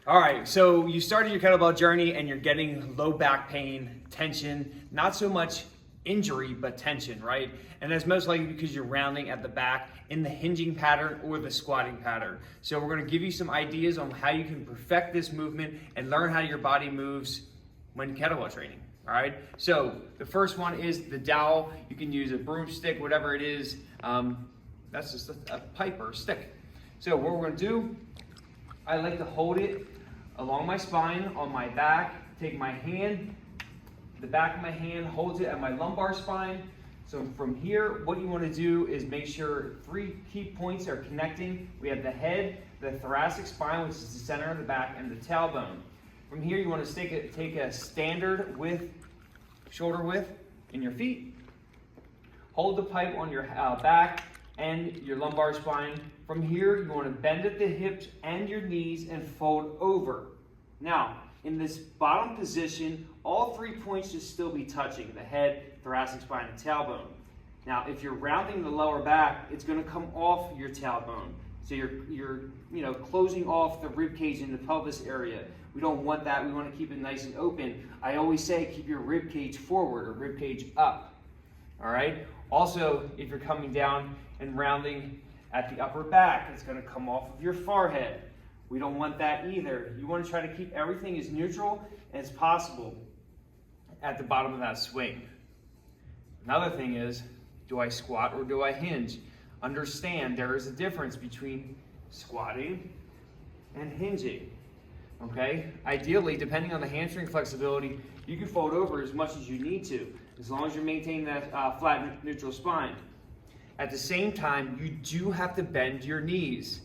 All right, so you started your kettlebell journey and you're getting low back pain, tension, not so much injury, but tension, right? And that's most likely because you're rounding at the back in the hinging pattern or the squatting pattern. So we're gonna give you some ideas on how you can perfect this movement and learn how your body moves when kettlebell training, all right? So the first one is the dowel. You can use a broomstick, whatever it is. That's just a pipe or a stick. So what we're gonna do, I like to hold it along my spine, on my back, take my hand, the back of my hand holds it at my lumbar spine. So from here, what you want to do is make sure 3 key points are connecting. We have the head, the thoracic spine, which is the center of the back, and the tailbone. From here, you want to take a standard width, shoulder width in your feet. Hold the pipe on your back and your lumbar spine. From here, you want to bend at the hips and your knees and fold over. Now, in this bottom position, all 3 points should still be touching, the head, thoracic spine, and tailbone. Now, if you're rounding the lower back, it's going to come off your tailbone. So you're closing off the rib cage in the pelvis area. We don't want that. We want to keep it nice and open. I always say keep your rib cage forward or rib cage up. All right? Also, if you're coming down and rounding at the upper back, it's going to come off of your forehead. We don't want that either. You want to try to keep everything as neutral as possible at the bottom of that swing. Another thing is, do I squat or do I hinge? Understand there is a difference between squatting and hinging. Okay? Ideally, depending on the hamstring flexibility, you can fold over as much as you need to, as long as you're maintaining that flat neutral spine. At the same time, you do have to bend your knees.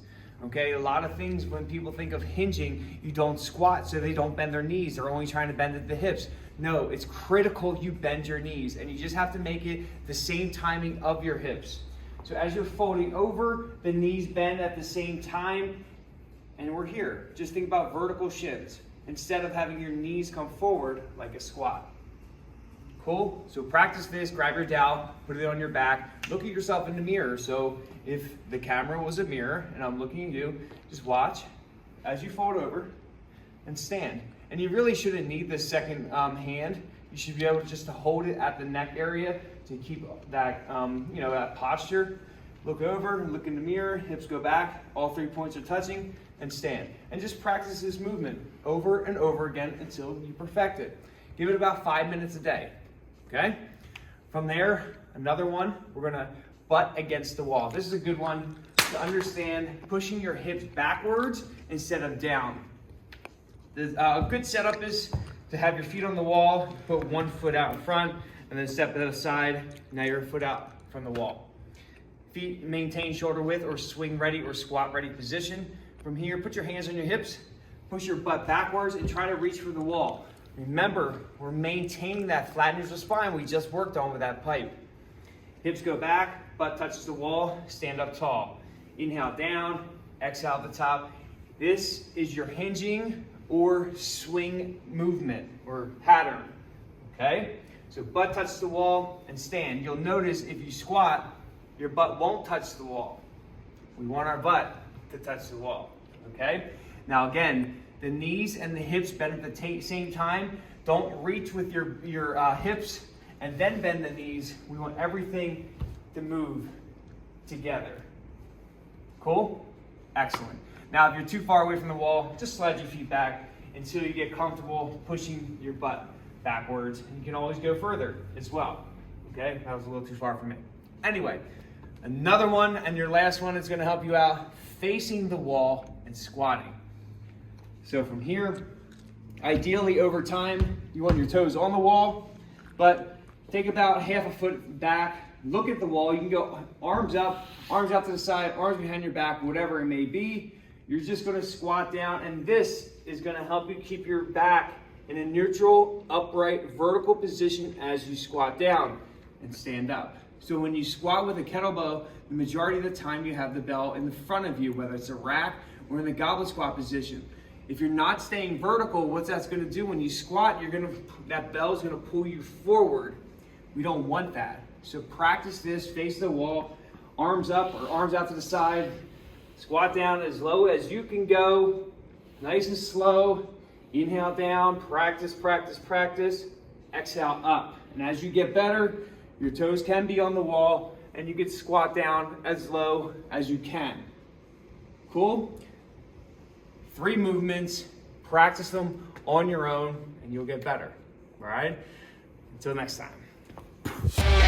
Okay, a lot of things when people think of hinging, you don't squat so they don't bend their knees. They're only trying to bend at the hips. No, it's critical you bend your knees, and you just have to make it the same timing of your hips. So as you're folding over, the knees bend at the same time, and we're here. Just think about vertical shifts instead of having your knees come forward like a squat. Cool? So practice this, grab your dowel, put it on your back, look at yourself in the mirror. So if the camera was a mirror and I'm looking at you, just watch as you fold over and stand. And you really shouldn't need the second hand. You should be able just to hold it at the neck area to keep that, that posture. Look over, look in the mirror, hips go back, all 3 points are touching, and stand. And just practice this movement over and over again until you perfect it. Give it about 5 minutes a day. Okay? From there, another one, we're gonna butt against the wall. This is a good one to understand pushing your hips backwards instead of down. A good setup is to have your feet on the wall, put 1 foot out in front, and then step to the side. Now your foot out from the wall. Feet maintain shoulder width or swing ready or squat ready position. From here, put your hands on your hips, push your butt backwards, and try to reach for the wall. Remember, we're maintaining that flat neutral spine we just worked on with that pipe. Hips go back, butt touches the wall, stand up tall. Inhale down, exhale at the top. This is your hinging or swing movement or pattern, okay? So butt touches the wall and stand. You'll notice if you squat, your butt won't touch the wall. We want our butt to touch the wall, okay? Now again, the knees and the hips bend at the same time. Don't reach with your hips and then bend the knees. We want everything to move together. Cool? Excellent. Now, if you're too far away from the wall, just slide your feet back until you get comfortable pushing your butt backwards. And you can always go further as well. Okay? That was a little too far for me. Anyway, another one, and your last one is going to help you out, facing the wall and squatting. So from here, ideally over time, you want your toes on the wall, but take about half a foot back, look at the wall. You can go arms up, arms out to the side, arms behind your back, whatever it may be. You're just gonna squat down, and this is gonna help you keep your back in a neutral, upright, vertical position as you squat down and stand up. So when you squat with a kettlebell, the majority of the time you have the bell in the front of you, whether it's a rack or in the goblet squat position. If you're not staying vertical, what that's gonna do when you squat, that bell is gonna pull you forward. We don't want that. So practice this, face the wall, arms up or arms out to the side, squat down as low as you can go, Nice and slow. Inhale down, practice, practice, practice. Exhale up. And as you get better, your toes can be on the wall and you can squat down as low as you can. Cool? 3 movements, practice them on your own and you'll get better. All right? Until next time.